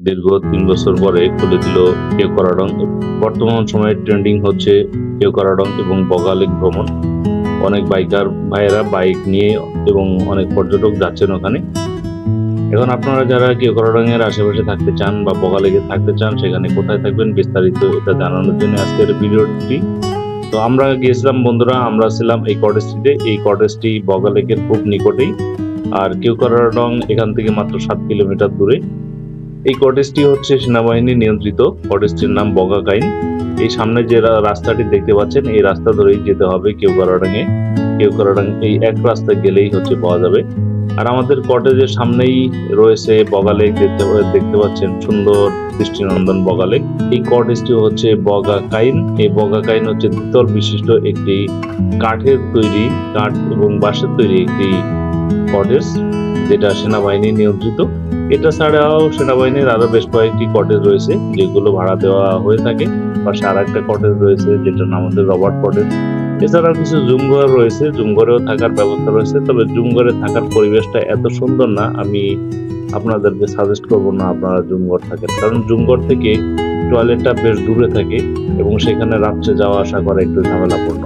দীর্ঘ ৩ বছর পরে খুলে দিল কেওক্রাডং। বর্তমান সময়ে ট্রেন্ডিং হচ্ছে কেওক্রাডং এবং বগালেক ভ্রমণ। অনেক বাইকার ভাইয়েরা বাইক নিয়ে এবং অনেক পর্যটক যাচ্ছেন ওখানে। এখন আপনারা যারা কেওক্রাডং এর আশেপাশে থাকতে চান বা বগালেকে থাকতে চান, সেখানে কোথায় থাকবেন বিস্তারিত এটা জানানোর জন্য আজকের ভিডিওটি। তো আমরা গিয়েছিলাম বন্ধুরা, আমরা ছিলাম এই কটেজটিতে। এই কটেজটি বগালেকের খুব নিকটেই, আর কেওক্রাডং এখান থেকে মাত্র 7 কিলোমিটার দূরে। এই কটেজটি হচ্ছে সেনাবাহিনী নিয়ন্ত্রিত। কটেজটির নাম বগাকাইন। এই সামনে যে রাস্তাটি দেখতে পাচ্ছেন, এই রাস্তা ধরেই যেতে হবে কেওক্রাডং এ। কেওক্রাডং এই এক রাস্তা গেলেই হচ্ছে পাওয়া যাবে। আর আমাদের কটেজের সামনেই রয়েছে বগালেক, দেখতে পাচ্ছেন সুন্দর দৃষ্টিনন্দন বগালেক। এই কটেজটি হচ্ছে বগাকাইন। এই বগাকাইন হচ্ছে দ্বিতল বিশিষ্ট একটি কাঠের তৈরি, কাঠ এবং বাঁশের তৈরি একটি কটেজ, যেটা সেনাবাহিনী নিয়ন্ত্রিত। এটা ছাড়াও সেনাবাহিনীর আরো বেশ কয়েকটি কটেজ রয়েছে যেগুলো ভাড়া দেওয়া হয়ে থাকে। পাশে আর একটা কটেজ রয়েছে যেটার নাম হচ্ছে রবার্ট কটেজ। এছাড়াও কিছু জুমঘর রয়েছে, জুমঘরেও থাকার ব্যবস্থা রয়েছে। তবে জুমঘরে থাকার পরিবেশটা এত সুন্দর না, আমি আপনাদেরকে সাজেস্ট করবো না আপনারা জুমঘর থাকেন, কারণ জুমঘর থেকে টয়লেটটা বেশ দূরে থাকে এবং সেখানে রাত্রে যাওয়া আসা করা একটু ঝামেলাপূর্ণ।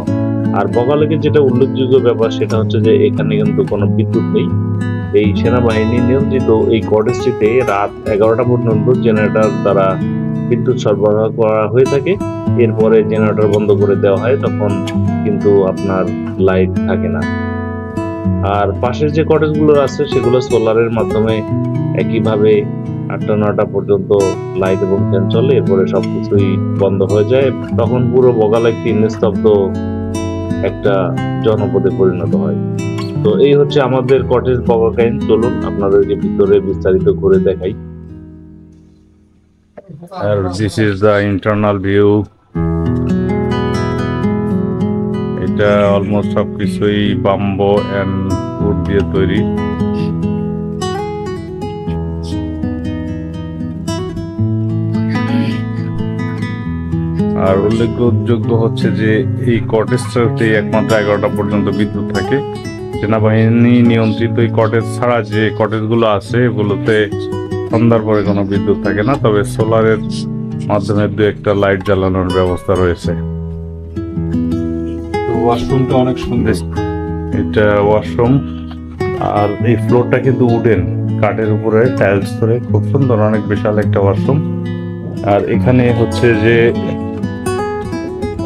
আর বগালেকের যেটা উল্লেখযোগ্য ব্যাপার সেটা হচ্ছে যে এখানে কিন্তু কোনো বিদ্যুৎ নেই। এই সেনাবাহিনী নিয়ন্ত্রিত এই কটেজটিতে রাত 11টা পর্যন্ত জেনারেটর দ্বারা বিদ্যুৎ সরবরাহ করা হয়ে থাকে। এরপরে জেনারেটর বন্ধ করে দেওয়া হয়, তখন কিন্তু আপনার লাইট থাকে না। আর পাশের যে কটেজগুলো আছে সেগুলো সোলারের মাধ্যমে একইভাবে 8টা 9টা পর্যন্ত লাইট এবং ফ্যান চলে, এরপরে সবকিছুই বন্ধ হয়ে যায়। তখন পুরো বগালেকটি নিস্তব্ধ একটা জনপদে পরিণত হয়। তো এই হচ্ছে আমাদের কটেজ বগাকাইন। চলুন আপনাদেরকে ভিতরে বিস্তারিত করে দেখাই। আর this is the internal view. এটা অলমোস্ট সবকিছুই বাম্বো এন্ড উড দিয়ে তৈরি। আর উল্লেখযোগ্য হচ্ছে যে এই কটেজটাতে একমাত্র 11টা পর্যন্ত বিদ্যুৎ থাকে। সেনাবাহিনী নিয়ন্ত্রিত এই কটেজ ছাড়া যে কটেজগুলো আছে এগুলোতে সন্ধ্যার পরে কোনো বিদ্যুৎ থাকে না, তবে সোলারের মাধ্যমে 2-1টা লাইট জ্বালানোর ব্যবস্থা রয়েছে। ওয়াশরুমটা অনেক সুন্দর। এটা ওয়াশরুম, আর এই ফ্লোরটা কিন্তু উডেন, কাঠের উপরে টাইলস করে, খুব সুন্দর, অনেক বিশাল একটা ওয়াশরুম। আর এখানে হচ্ছে যে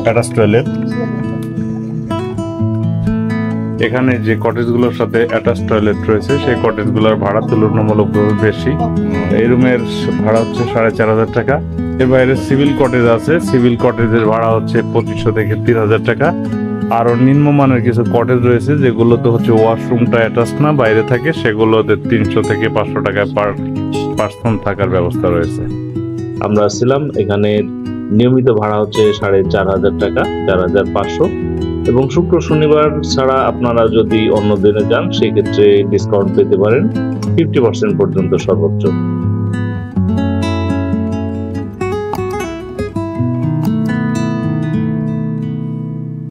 অ্যাটাচ টয়লেট। এখানে যে কটেজগুলোর সাথে অ্যাটাচ টয়লেট রয়েছে সেই কটেজগুলোর ভাড়া তুলনামূলকভাবে বেশি। এই রুমের ভাড়া হচ্ছে 4,500 টাকা। এর বাইরে সিভিল কটেজ আছে, সিভিল কটেজের ভাড়া হচ্ছে 2500 থেকে 3000 টাকা। আরো নিম্নমানের কিছু কটেজ রয়েছে যেগুলোতে হচ্ছে ওয়াশরুমটা অ্যাটাচ না, বাইরে থাকে, সেগুলোতে 300 থেকে 500 টাকা পার পার্সন থাকার ব্যবস্থা রয়েছে। আমরা ছিলাম এখানে, নিয়মিত ভাড়া হচ্ছে 4,500 টাকা, 4,500। এবং শুক্র শনিবার ছাড়া আপনারা যদি অন্য দিনে যান সেক্ষেত্রে ডিসকাউন্ট পেতে পারেন 50% পর্যন্ত সর্বোচ্চ।